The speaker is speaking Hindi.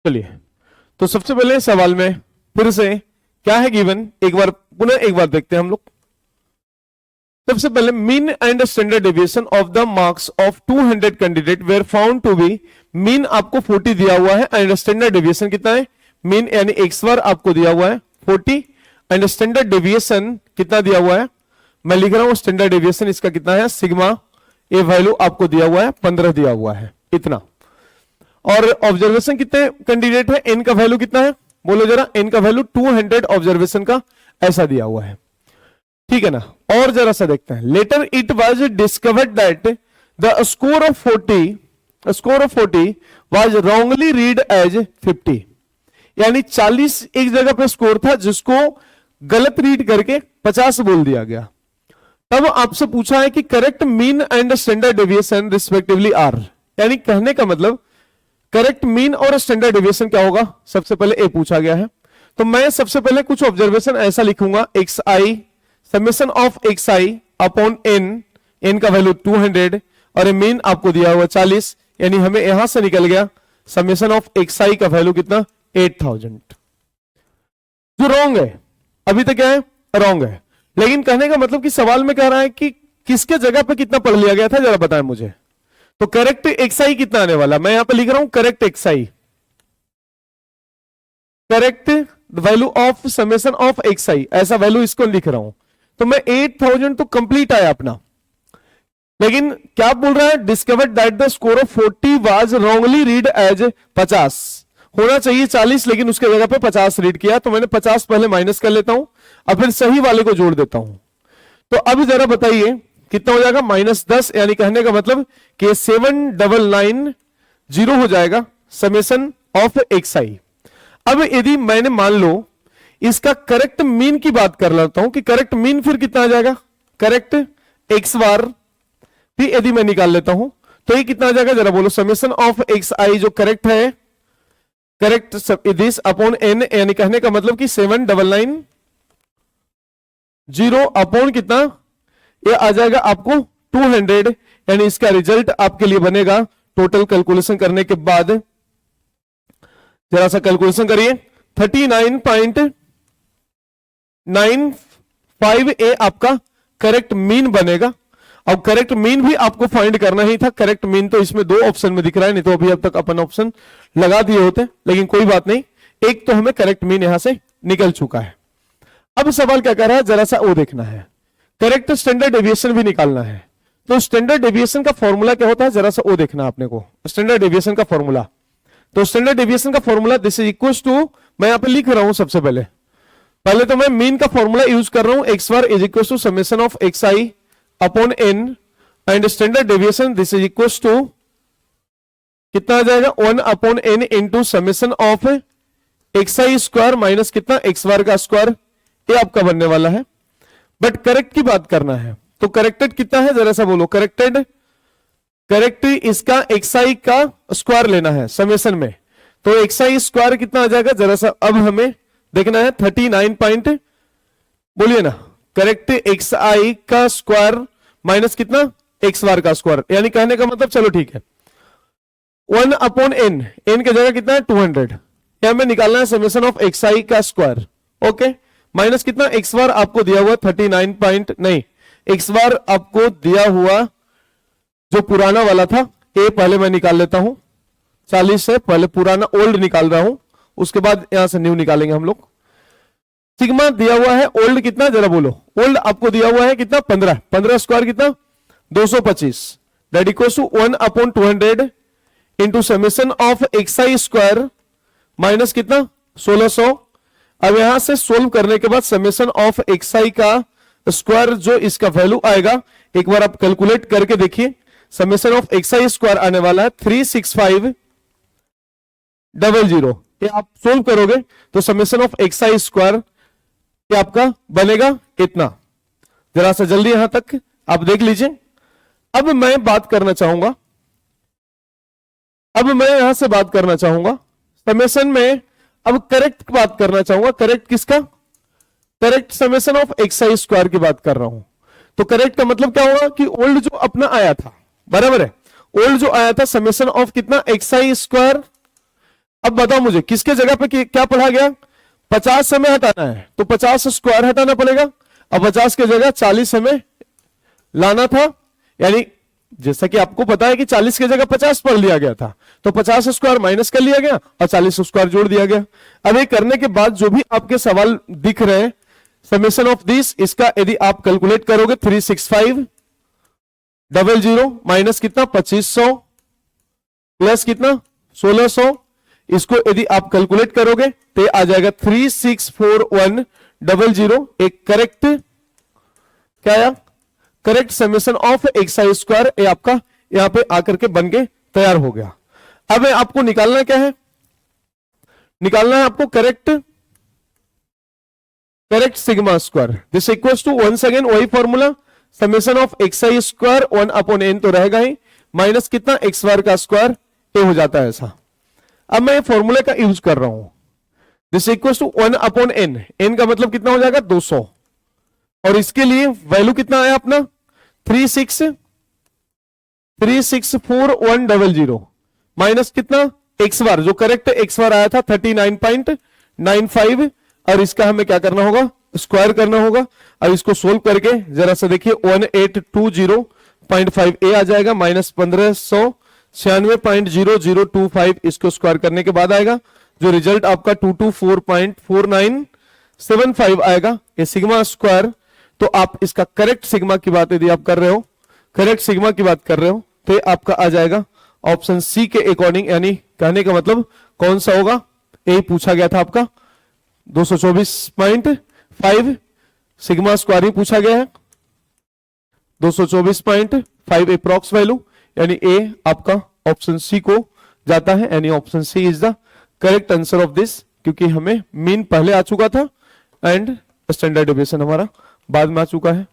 चलिए, तो सबसे पहले सवाल में फिर से क्या है गिवन, पुनः एक बार देखते हैं हम लोग। सबसे पहले mean and standard deviation of the marks of 200 candidate were found to be, mean आपको 40 दिया हुआ है एंड स्टैंडर्ड डेविएशन कितना है, मीन यानी एक्स बार आपको दिया हुआ है 40 एंड स्टैंडर्ड डेविएशन कितना दिया हुआ है, मैं लिख रहा हूं स्टैंडर्ड डेविएशन इसका कितना है, सिग्मा ए वैल्यू आपको दिया हुआ है 15 दिया हुआ है इतना। और ऑब्जर्वेशन कितने कैंडिडेट है, एन का वैल्यू कितना है, बोलो जरा, एन का वैल्यू 200 ऑब्जर्वेशन का ऐसा दिया हुआ है, ठीक है ना। और जरा सा देखते हैं, later it was discovered that the score of 40 was wrongly read as 50, यानी 40 एक जगह पे स्कोर था जिसको गलत रीड करके 50 बोल दिया गया। तब आपसे पूछा है कि correct mean and standard deviation respectively are, यानी कहने का मतलब करेक्ट मीन और स्टैंडर्ड डेविएशन क्या होगा, सबसे पहले ए पूछा गया है। तो मैं सबसे पहले कुछ ऑब्जर्वेशन ऐसा लिखूंगा, X I summation of X I upon N, N का वैल्यू 200 और मीन आपको दिया हुआ 40, यानी हमें यहां से निकल गया समेशन ऑफ एक्स आई का वैल्यू कितना 8000, जो रॉन्ग है, अभी तक क्या है रॉन्ग है। लेकिन कहने का मतलब कि सवाल में कह रहा है कि किसके जगह पे कितना पढ़ लिया गया था, जरा बताएं मुझे। तो करेक्ट एक्स आई कितना आने वाला, मैं यहां पे लिख रहा हूं correct X I, correct value of summation of X I, ऐसा वैल्यू इसको लिख रहा हूं। तो मैं 8000 तो कंप्लीट आया अपना, लेकिन क्या बोल रहा है, discovered that the score of 40 was wrongly read as 50, होना चाहिए 40 लेकिन उसके जगह पे 50 रीड किया, तो मैंने 50 पहले माइनस कर लेता हूं और फिर सही वाले को जोड़ देता हूं। तो अब जरा बताइए कितना हो जाएगा, -10, यानी कहने का मतलब कि 7990 हो जाएगा समेशन ऑफ एक्स आई। अब यदि मैंने मान लो इसका करेक्ट मीन की बात कर लेता हूं कि करेक्ट मीन फिर कितना आ जाएगा, करेक्ट एक्स बार भी यदि मैं निकाल लेता हूं तो ये कितना आ जाएगा, जरा बोलो, समेशन ऑफ एक्स आई जो करेक्ट है, करेक्ट दिस अपॉन एन, यानी कहने का मतलब कि 7990 अपॉन कितना, ये आ जाएगा आपको 200, यानी इसका रिजल्ट आपके लिए बनेगा टोटल कैलकुलेशन करने के बाद, जरा सा कैलकुलेशन करिए, 39.95 ए आपका करेक्ट मीन बनेगा। अब करेक्ट मीन भी आपको फाइंड करना ही था, करेक्ट मीन तो इसमें 2 ऑप्शन में दिख रहा है, नहीं तो अभी अब तक अपन ऑप्शन लगा दिए होते, लेकिन कोई बात नहीं, एक तो हमें करेक्ट मीन यहां से निकल चुका है। अब सवाल क्या कर रहा है, जरा सा वो देखना है, करेक्ट स्टैंडर्ड डेविएशन भी निकालना है। तो स्टैंडर्ड डेविएशन का फॉर्मूला क्या होता है, जरा सा वो देखना आपने को, स्टैंडर्ड डेविएशन का फॉर्मूला। तो स्टैंडर्ड डेविएशन का formula this is equal to, मैं यहां पे लिख रहा हूं सबसे पहले तो मैं मीन का फॉर्मूला यूज कर रहा हूं, X bar is equal to summation of X I upon N and standard deviation this is equal to कितना आ जाएगा, 1 upon N into summation of X I square minus कितना एक्स बार का स्क्वायर, ये आपका बनने वाला है। बट करेक्ट की बात करना है, तो करेक्टेड कितना है, जरा सा बोलो, करेक्टेड, करेक्ट इसका एक्स आई का स्क्वायर लेना है समेशन में, तो एक्स आई स्क्वायर कितना आ जाएगा, जरा सा अब हमें देखना है 39 बोलिए ना, करेक्ट एक्स आई का स्क्वायर माइनस कितना एक्स बार का स्क्वायर, यानी कहने का मतलब चलो ठीक है 1 अपॉन एन, एन की जगह कितना है 200, यहां में निकालना है समेशन ऑफ एक्स आई का स्क्वायर, ओके, माइनस कितना एक्स बार आपको दिया हुआ 39 एक्स बार आपको दिया हुआ जो पुराना वाला था, ए पहले मैं निकाल लेता हूं, 40 से पहले पुराना ओल्ड निकाल रहा हूं, उसके बाद यहां से न्यू निकालेंगे हम लोग। सिग्मा दिया हुआ है ओल्ड कितना, जरा बोलो, ओल्ड आपको दिया हुआ है कितना 15 स्क्वायर कितना 225, that equals to 1 upon 200 into summation of X I square minus कितना 1600। अब यहां से सोल्व करने के बाद समेशन ऑफ एक्स आई का स्क्वायर जो इसका वैल्यू आएगा, एक बार आप कैलकुलेट करके देखिए, summation of X I square आने वाला है 36500, ये आप सोल्व करोगे तो summation of X I square ये आपका बनेगा इतना। जरा सा जल्दी यहां तक आप देख लीजिए। अब मैं बात करना चाहूंगा, समेशन में अब करेक्ट बात करना चाहूंगा, करेक्ट किसका, correct summation of X I square की बात कर रहा हूं। तो करेक्ट का मतलब क्या होगा कि ओल्ड जो अपना आया था, बराबर है, ओल्ड जो आया था समेशन ऑफ कितना एक्स आई स्क्वायर अब बताओ मुझे किसके जगह पे क्या पढ़ा गया, 50 हमें हटाना है तो 50 स्क्वायर हटाना पड़ेगा। अब 50 की जगह 40 हमें लाना था, यानी जैसा कि आपको पता है कि 40 की जगह 50 पढ़ लिया गया था, तो 50 स्क्वायर माइनस कर लिया गया और 40 स्क्वायर जोड़ दिया गया। अब ये करने के बाद जो भी आपके सवाल दिख रहे हैं, समेशन ऑफ दिस, इसका यदि आप कैलकुलेट करोगे 36500 माइनस कितना 2500 प्लस कितना 1600, इसको यदि आप कैलकुलेट करोगे तो आ जाएगा 36410, एक करेक्ट क्या आया, correct summation of X I square, ये आपका यहां पे आकर के बन के तैयार हो गया। अब आपको निकालना क्या है, निकालना है आपको correct sigma square. This equals to once again वही formula, summation of X I square 1/n तो रहेगा ही, माइनस कितना एक्स स्क्वायर का स्क्वायर, ये हो जाता है ऐसा। अब मैं फॉर्मूले का यूज कर रहा हूं, this equals to 1/n, n का मतलब कितना हो जाएगा 200, और इसके लिए वैल्यू कितना आया अपना 36410 माइनस कितना एक्स बार, जो करेक्ट एक्स बार आया था 39.95, और इसका हमें क्या करना होगा, स्क्वायर करना होगा। अब इसको सोल्व करके जरा सा देखिए 1820.5 ए आ जाएगा, माइनस 1596.0025, इसको स्क्वायर करने के बाद आएगा जो रिजल्ट आपका 224.4975 आएगा, ये सिग्मा स्क्वायर। तो आप इसका करेक्ट सिग्मा की बात यदि आप कर रहे हो, करेक्ट सिग्मा की बात कर रहे हो, तो ये आपका आ जाएगा ऑप्शन सी के अकॉर्डिंग, यानी कहने का मतलब कौन सा होगा, यही पूछा गया था आपका 224.5 सिग्मा स्क्वायर ही पूछा गया है, 224.5 अप्रॉक्स वैल्यू, यानी ए आपका ऑप्शन सी को जाता है, यानी option C is the correct answer of this, क्योंकि हमें मीन पहले आ चुका था एंड स्टैंडर्ड डेविएशन हमारा बाद में आ चुका है।